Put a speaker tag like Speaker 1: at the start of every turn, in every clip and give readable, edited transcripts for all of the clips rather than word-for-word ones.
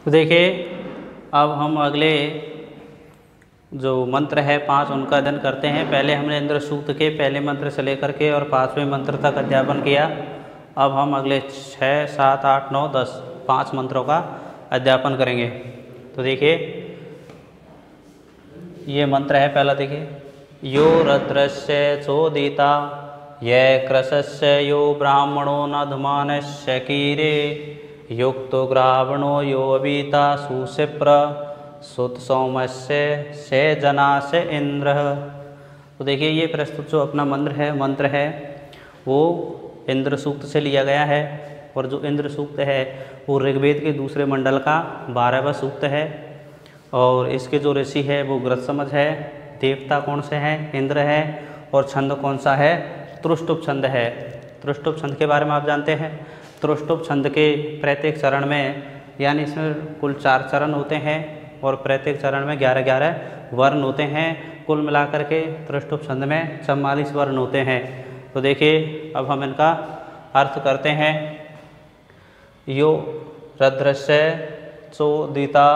Speaker 1: तो देखिए, अब हम अगले जो मंत्र है 5 उनका अध्ययन करते हैं। पहले हमने इंद्र सूक्त के पहले मंत्र से लेकर के और 5वें मंत्र तक अध्यापन किया। अब हम अगले 6, 7, 8, 9, 10 5 मंत्रों का अध्यापन करेंगे। तो देखिए, ये मंत्र है पहला। देखिए, यो रद्रस्य चोदिता ये कृशस्य यो ब्राह्मणो नधमानस्य कीरे युक्तो ग्रावणो यो अवीता सुशिप्र सुत सोमस्य से जनास्य इंद्र। तो देखिए, ये प्रस्तुत जो अपना मंत्र है वो इंद्र सूक्त से लिया गया है। और जो इंद्र सूक्त है वो ऋग्वेद के दूसरे मंडल का 12वां सूक्त है। और इसके जो ऋषि है वो ग्रत्समज है। देवता कौन से हैं? इंद्र है। और छंद कौन सा है? त्रुष्टुप छंद है। त्रुष्टुप छंद के बारे में आप जानते हैं। त्रुष्टुप छंद के प्रत्येक चरण में, यानी इसमें कुल 4 चरण होते हैं और प्रत्येक चरण में 11-11 वर्ण होते हैं। कुल मिलाकर के त्रुष्टुप छंद में 44 वर्ण होते हैं। तो देखिए, अब हम इनका अर्थ करते हैं। यो रद्रस्य चोदिता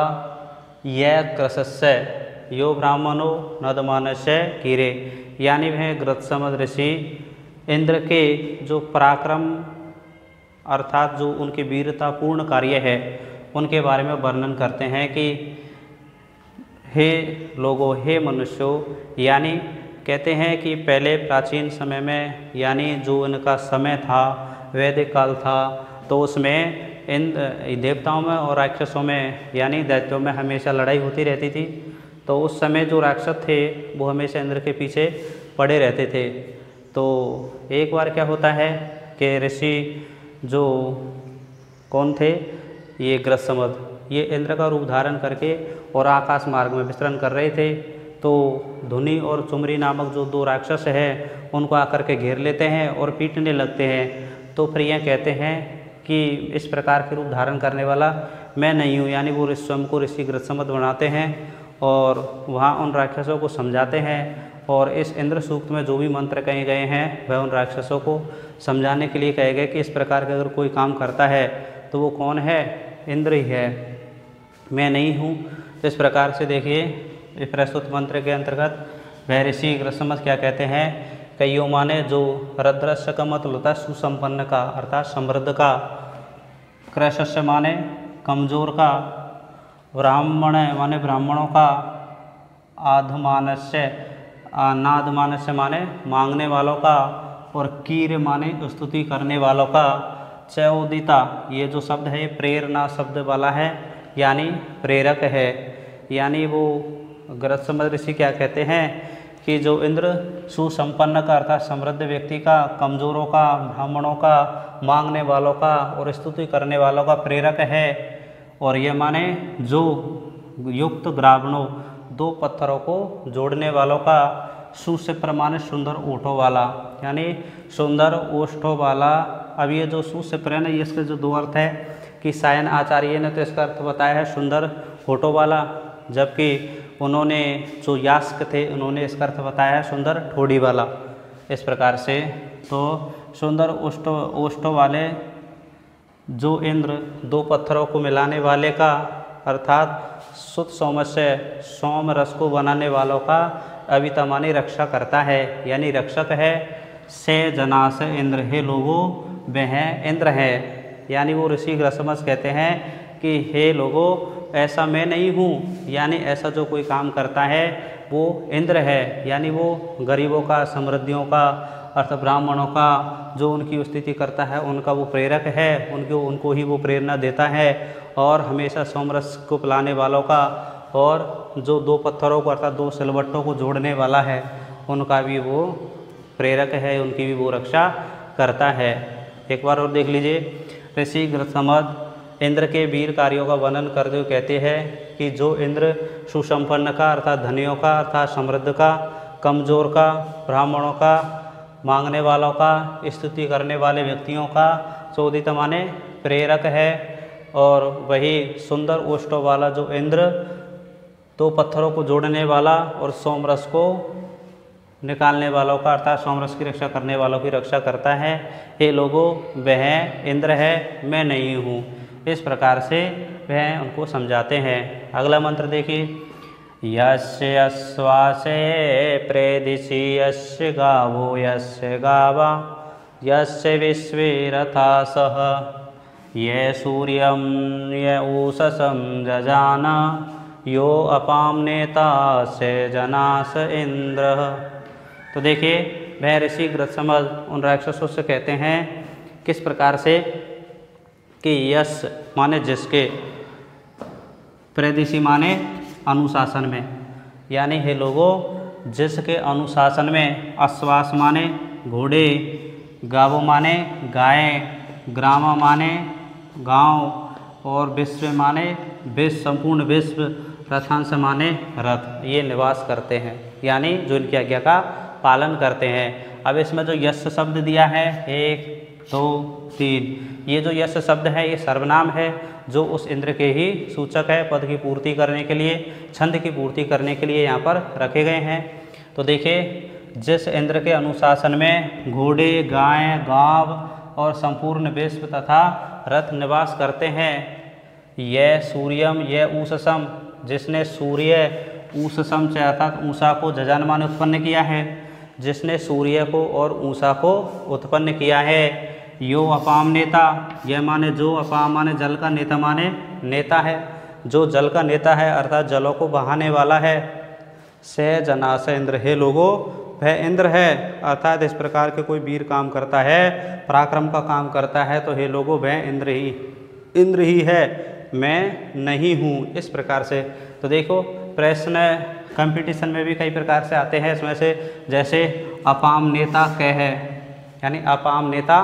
Speaker 1: ये कृशस्य यो ब्राह्मणो नदमानस्य कीरे, यानी वह ग्रत्समज ऋषि इंद्र के जो पराक्रम अर्थात जो उनके वीरतापूर्ण कार्य है उनके बारे में वर्णन करते हैं कि हे लोगों, हे मनुष्यों, यानी कहते हैं कि पहले प्राचीन समय में, यानी जो इनका समय था वैदिक काल था, तो उसमें इन देवताओं में और राक्षसों में यानी दैत्यों में हमेशा लड़ाई होती रहती थी। तो उस समय जो राक्षस थे वो हमेशा इंद्र के पीछे पड़े रहते थे। तो एक बार क्या होता है कि ऋषि जो कौन थे, ये ग्रत्समज, ये इंद्र का रूप धारण करके और आकाश मार्ग में विचरण कर रहे थे। तो धुनि और चुमरी नामक जो 2 राक्षस हैं उनको आकर के घेर लेते हैं और पीटने लगते हैं। तो फिर यह कहते हैं कि इस प्रकार के रूप धारण करने वाला मैं नहीं हूँ, यानी वो स्वयं को ऋषि ग्रत्समज बनाते हैं और वहाँ उन राक्षसों को समझाते हैं। और इस इंद्र सूक्त में जो भी मंत्र कहे गए हैं वह उन राक्षसों को समझाने के लिए कहे गए कि इस प्रकार का अगर कोई काम करता है तो वो कौन है? इंद्र ही है, मैं नहीं हूँ। तो इस प्रकार से देखिए, इस प्रस्तुत मंत्र के अंतर्गत वह ऋषि ग्रत्समज क्या कहते हैं? कईयों माने जो रद्रस्य का मतलब होता है सुसंपन्न का अर्थात समृद्ध का, कृशस्य माने कमजोर का, ब्राह्मण माने ब्राह्मणों का, आधमानस्य नादमानस्य माने मांगने वालों का, और कीर माने स्तुति करने वालों का, चौदिता ये जो शब्द है प्रेरणा शब्द वाला है, यानी प्रेरक है। यानी वो ग्रत्समज ऋषि क्या कहते हैं कि जो इंद्र सुसंपन्न का अर्थात समृद्ध व्यक्ति का, कमजोरों का, ब्राह्मणों का, मांगने वालों का और स्तुति करने वालों का प्रेरक है। और ये माने जो युक्त ग्रावणों 2 पत्थरों को जोड़ने वालों का, सुशिप्र माने सुंदर ओठों वाला, यानी सुंदर ओष्ठों वाला। अब ये जो सुशिप्र है ना, ये इसके जो 2 अर्थ है कि सायन आचार्य ने तो इसका अर्थ बताया है सुंदर होठों वाला, जबकि उन्होंने जो यास्क थे उन्होंने इसका अर्थ बताया है सुंदर ठोड़ी वाला। इस प्रकार से तो सुंदर ओष्ठों वाले जो इंद्र 2 पत्थरों को मिलाने वाले का अर्थात सुत सोमस्य सोम रस को बनाने वालों का अविता मानी रक्षा करता है, यानी रक्षक है। से जनास इंद्र, हे लोगों वह इंद्र है। यानी वो ऋषि ग्रत्समज कहते हैं कि हे लोगों, ऐसा मैं नहीं हूँ, यानी ऐसा जो कोई काम करता है वो इंद्र है, यानी वो गरीबों का, समृद्धियों का अर्थ ब्राह्मणों का जो उनकी स्तुति करता है उनका वो प्रेरक है, उनको ही वो प्रेरणा देता है। और हमेशा सोमरस को पिलाने वालों का, और जो 2 पत्थरों को अर्थात 2 सिलवट्टों को जोड़ने वाला है उनका भी वो प्रेरक है, उनकी भी वो रक्षा करता है। एक बार और देख लीजिए, ऋषि ग्रत्समज इंद्र के वीर कार्यों का वर्णन करते हुए कहते हैं कि जो इंद्र सुसंपन्न का अर्थात धनियों का अर्थात समृद्ध का, कमजोर का, ब्राह्मणों का, मांगने वालों का, स्तुति करने वाले व्यक्तियों का, चोदित माने प्रेरक है। और वही सुंदर ओष्ठों वाला जो इंद्र 2 पत्थरों को जोड़ने वाला और सोमरस को निकालने वालों का अर्थात सोमरस की रक्षा करने वालों की रक्षा करता है। हे लोगों, वह इंद्र है, मैं नहीं हूँ। इस प्रकार से वह उनको समझाते हैं। अगला मंत्र देखिए, यस्य अश्वासे प्रेदिशी यस्य गावो यस्य गावा यस्य विश्वे रथासः ये सूर्यं ये ऊषसं जजान यो अपां नेता से जनास इंद्र। तो देखिए वह ऋषि ग्रत्समद उन राक्षसों से कहते हैं किस प्रकार से कि यश माने जिसके, प्रेदिशी माने अनुशासन में, यानी हे लोगों जिसके अनुशासन में, अश्वास माने घोड़े, गावो माने गाय, ग्राम माने गांव और विश्व माने विश्व, संपूर्ण विश्व, रथांश माने रथ, ये निवास करते हैं, यानी जो इनकी आज्ञा का पालन करते हैं। अब इसमें जो यश शब्द दिया है 1 2 3, ये जो यश शब्द है ये सर्वनाम है जो उस इंद्र के ही सूचक है, पद की पूर्ति करने के लिए, छंद की पूर्ति करने के लिए यहाँ पर रखे गए हैं। तो देखिए जिस इंद्र के अनुशासन में घोड़े, गाय, गांव और संपूर्ण विश्व तथा रथ निवास करते हैं, यह सूर्यम यह ऊषसम, जिसने सूर्य ऊषसम से अर्थात ऊषा को जजान माने उत्पन्न किया है, जिसने सूर्य को और ऊषा को उत्पन्न किया है, यो अपाम नेता, यह माने जो, अपाम माने जल का, नेता माने नेता है, जो जल का नेता है अर्थात जलों को बहाने वाला है, से जनास इंद्र, हे लोगों वह इंद्र है, अर्थात इस प्रकार के कोई वीर काम करता है, पराक्रम का काम करता है तो हे लोगों वह इंद्र ही है, मैं नहीं हूँ, इस प्रकार से। तो देखो प्रश्न कंपटीशन में भी कई प्रकार से आते हैं, इसमें से जैसे अपाम नेता कै है, यानी अपाम नेता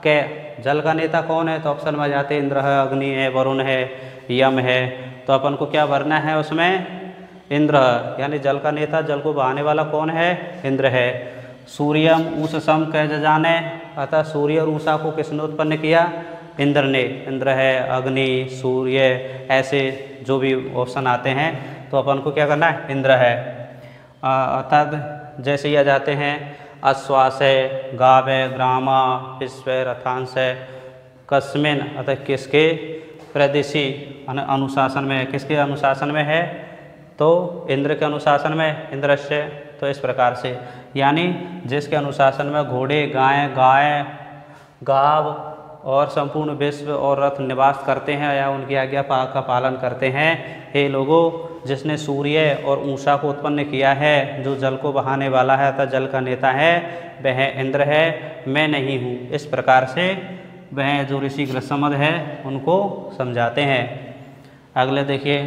Speaker 1: कै, जल का नेता कौन है, तो ऑप्शन में जाते इंद्र है, अग्नि है, वरुण है, यम है, तो अपन को क्या भरना है उसमें, इंद्र, यानी जल का नेता, जल को बहाने वाला कौन है, इंद्र है। सूर्यम ऊषसम कै जजाने, अतः सूर्य और ऊषा को किसने उत्पन्न किया, इंद्र ने, इंद्र है, अग्नि, सूर्य, ऐसे जो भी ऑप्शन आते हैं तो अपन को क्या करना है, इंद्र है। अर्थात जैसे ही आ जाते हैं अश्वास है, गाव है, ग्रामा, विश्व, रथांश है, कस्मिन अतः किसके, प्रदेशी अनुशासन में, किसके अनुशासन में है, तो इंद्र के अनुशासन में, इंद्रश्य, तो इस प्रकार से, यानी जिसके अनुशासन में घोड़े, गाय, गाव और संपूर्ण विश्व और रथ निवास करते हैं या उनकी आज्ञा का पालन करते हैं, हे लोगों जिसने सूर्य और ऊषा को उत्पन्न किया है, जो जल को बहाने वाला है अतः जल का नेता है, वह इंद्र है, मैं नहीं हूँ, इस प्रकार से वह जो ऋषि ग्रत्समद है उनको समझाते हैं। अगले देखिए,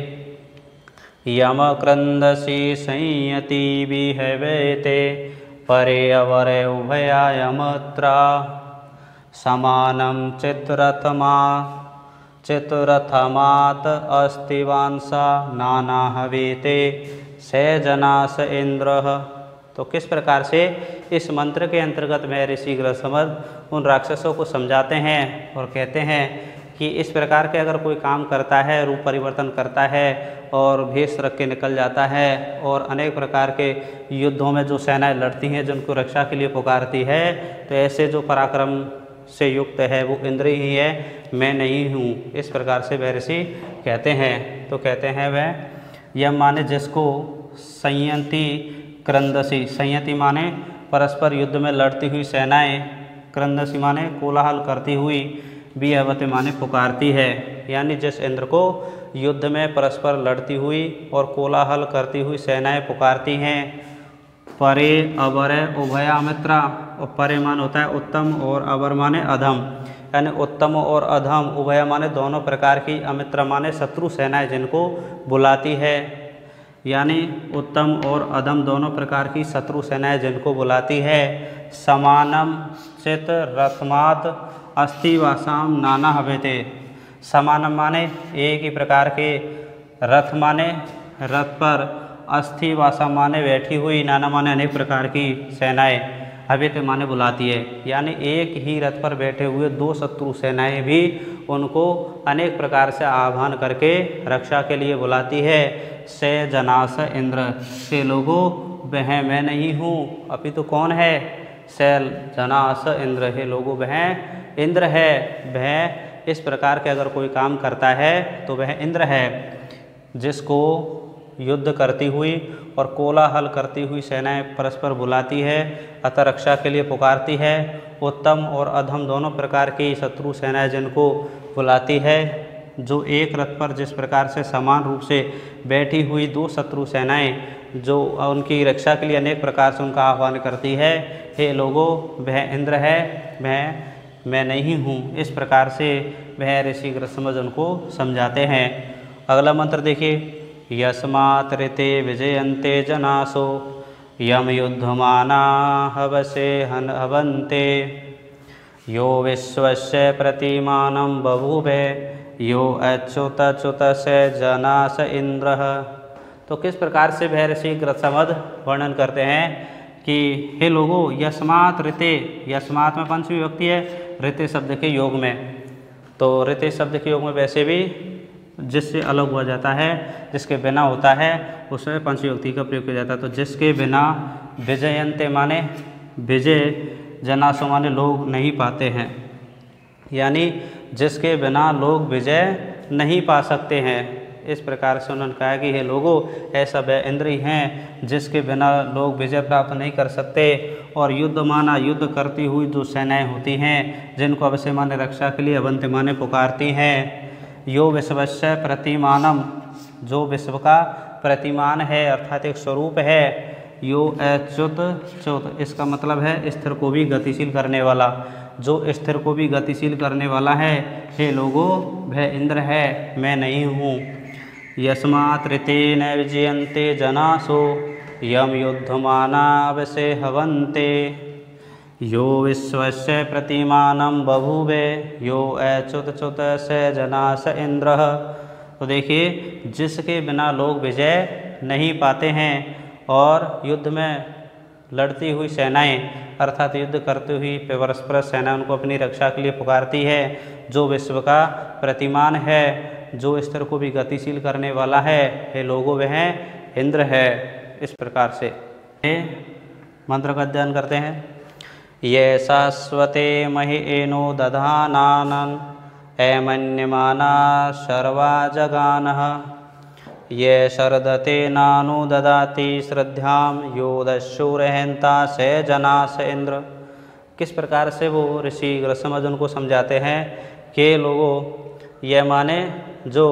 Speaker 1: यम क्रंदसी संयति विहवेते परे अवरे उभया यमत्रा समानं चित्रथमात अस्तिवांसा नाना हवेते से जनास इंद्र। तो किस प्रकार से इस मंत्र के अंतर्गत में ऋषि ग्रत्समद उन राक्षसों को समझाते हैं और कहते हैं कि इस प्रकार के अगर कोई काम करता है, रूप परिवर्तन करता है और भेष रख के निकल जाता है और अनेक प्रकार के युद्धों में जो सेनाएं लड़ती हैं, जिनको रक्षा के लिए पुकारती है, तो ऐसे जो पराक्रम से युक्त है वो इंद्र ही है, मैं नहीं हूँ, इस प्रकार से वह ऋषि कहते हैं। तो कहते हैं वह यम माने जिसको, संयति क्रंदसी, संयति माने परस्पर युद्ध में लड़ती हुई सेनाएं, क्रंदसी माने कोलाहल करती हुई, विहवते माने पुकारती है, यानी जिस इंद्र को युद्ध में परस्पर लड़ती हुई और कोलाहल करती हुई सेनाएं पुकारती हैं। परे अवर उभया अमित्रा, और परे मान होता है उत्तम और अवर माने अधम, यानी उत्तम और अधम, उभय माने दोनों प्रकार की, अमित्र माने शत्रु सेनाएं जिनको बुलाती है, यानी उत्तम और अधम दोनों प्रकार की शत्रु सेनाएं जिनको बुलाती है। समानम चित रथमात अस्ति वासाम नाना हवेते, समानम माने एक ही प्रकार के, रथ माने रथ पर, अस्थि वासा माने बैठी हुई, नाना माने अनेक प्रकार की सेनाएं, हवेते माने बुलाती है, यानी एक ही रथ पर बैठे हुए दो शत्रु सेनाएं भी उनको अनेक प्रकार से आह्वान करके रक्षा के लिए बुलाती है। से जनास इंद्र, से लोगों वह मैं नहीं हूँ, अपितु कौन है, से जनास इंद्र, हे लोगों वह इंद्र है, वह इस प्रकार के अगर कोई काम करता है तो वह इंद्र है। जिसको युद्ध करती हुई और कोलाहल करती हुई सेनाएं परस्पर बुलाती है, अतः रक्षा के लिए पुकारती है, उत्तम और अधम दोनों प्रकार की शत्रु सेनाएं जिनको बुलाती है, जो एक रथ पर जिस प्रकार से समान रूप से बैठी हुई दो शत्रु सेनाएं जो उनकी रक्षा के लिए अनेक प्रकार से उनका आह्वान करती है, हे लोगों वह इंद्र है, मैं नहीं हूँ। इस प्रकार से वह ऋषि ग्रसमज उनको समझाते हैं। अगला मंत्र देखिए, यस्मात् ऋते विजयन्ते जनासो यम युद्धमाना हवसे हवन्ते यो विश्वस्य प्रतिमानं बभूवे यो अच्युतच्युतस्य जनास इंद्रः। तो किस प्रकार से वह ऋषि ग्रसमद वर्णन करते हैं कि हे लोगों, यस्मात् ऋते, यस्मात् में पंचमी विभक्ति है ऋते शब्द के योग में, तो ऋते शब्द के योग में वैसे भी जिससे अलग हुआ जाता है, जिसके बिना होता है उसमें पंचमी विभक्ति का प्रयोग किया जाता है। तो जिसके बिना विजयन्ते माने विजय, जनासो माने लोग नहीं पाते हैं, यानी जिसके बिना लोग विजय नहीं पा सकते हैं। इस प्रकार से उन्होंने कहा कि हे लोगों, ऐसा वह इंद्र ही हैं जिसके बिना लोग विजय प्राप्त नहीं कर सकते। और युद्ध माना युद्ध करती हुई जो सेनाएं होती हैं, जिनको अवश्य माने रक्षा के लिए अवंत माने पुकारती हैं। यो विश्वस्य प्रतिमानम, जो विश्व का प्रतिमान है अर्थात एक स्वरूप है। यो अच्युत च्युत, इसका मतलब है स्थिर को भी गतिशील करने वाला, जो स्थिर को भी गतिशील करने वाला है। हे लोगों, वह इंद्र है, मैं नहीं हूँ। यस्मात् ऋतेन विजयन्ते जनासो यम युद्धमानावसे हवन्ते यो विश्वस्य प्रतिमानं बभूवे यो अच्युतच्युतस्य जनास इंद्रः। तो देखिए, जिसके बिना लोग विजय नहीं पाते हैं और युद्ध में लड़ती हुई सेनाएं अर्थात युद्ध करती हुई परस्पर सेना उनको अपनी रक्षा के लिए पुकारती है, जो विश्व का प्रतिमान है, जो स्तर को भी गतिशील करने वाला है, हे लोगों वह इंद्र है। इस प्रकार से मंत्र का अध्ययन करते हैं। ये शाश्वते महि एनो दधानानन् ऐमन्यमाना शर्वा जगानः ये शरदते नानु ददाति श्रद्धां यो दस्युरहंता से जनास इंद्र। किस प्रकार से वो ऋषि ग्रसमज उनको समझाते हैं कि लोगों, यह माने जो,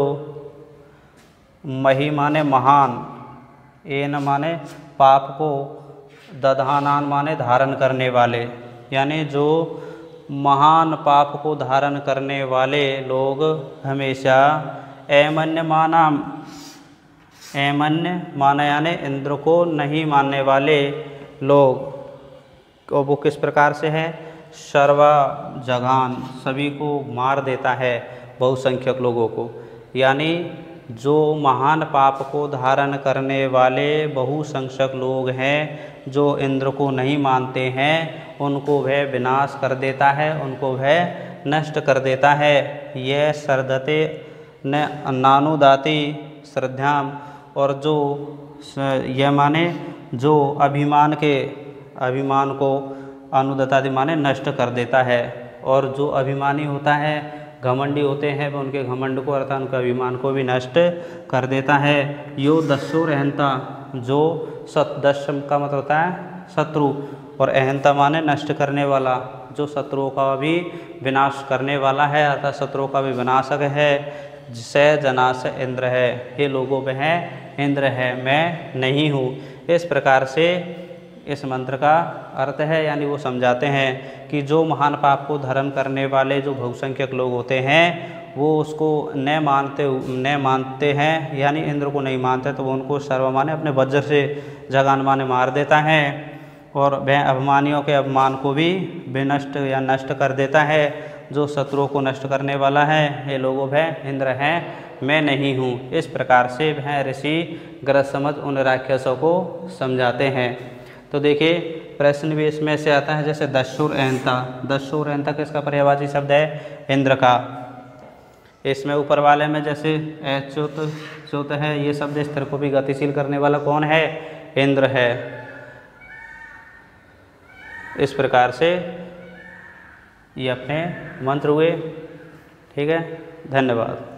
Speaker 1: मही माने महान, एन माने पाप को, दधानान माने धारण करने वाले, यानी जो महान पाप को धारण करने वाले लोग हमेशा ऐमन्य माना यानी इंद्र को नहीं मानने वाले लोग, और वो किस प्रकार से है, सर्वा जगान, सभी को मार देता है, बहुसंख्यक लोगों को। यानी जो महान पाप को धारण करने वाले बहुसंख्यक लोग हैं, जो इंद्र को नहीं मानते हैं, उनको वह विनाश कर देता है, उनको वह नष्ट कर देता है। यह सरदते न नानुदाति श्रद्धाम, और जो यह माने जो अभिमान को अनुदतादि माने नष्ट कर देता है, और जो अभिमानी होता है, घमंडी होते हैं, वह उनके घमंड को अर्थात उनके अभिमान को भी नष्ट कर देता है। यो दस्यु रहंता, जो दस्यु का मतलब होता है शत्रु, और अहंता माने नष्ट करने वाला, जो शत्रुओं का भी विनाश करने वाला है अर्थात शत्रुओं का भी विनाशक है। जिसे जनास इंद्र है, ये लोगों में है इंद्र है, मैं नहीं हूँ। इस प्रकार से इस मंत्र का अर्थ है, यानी वो समझाते हैं कि जो महान पाप को धारण करने वाले जो बहुसंख्यक लोग होते हैं, वो उसको न मानते हैं, यानी इंद्र को नहीं मानते, तो वो उनको सर्व माने अपने वज्र से जगान माने मार देता है, और वह अभिमानियों के अभिमान को भी विनष्ट या नष्ट कर देता है, जो शत्रुओं को नष्ट करने वाला है। ये लोगों वह इंद्र हैं, मैं नहीं हूँ। इस प्रकार से वह ऋषि ग्रसमज उन राक्षसों को समझाते हैं। तो देखिए, प्रश्न भी इसमें से आता है, जैसे दस्युर अहंता, दस्युर अहंता किसका पर्यायवाची शब्द है, इंद्र का। इसमें ऊपर वाले में जैसे अच्युत है, ये शब्द स्थिर को भी गतिशील करने वाला कौन है, इंद्र है। इस प्रकार से ये अपने मंत्र हुए। ठीक है, धन्यवाद।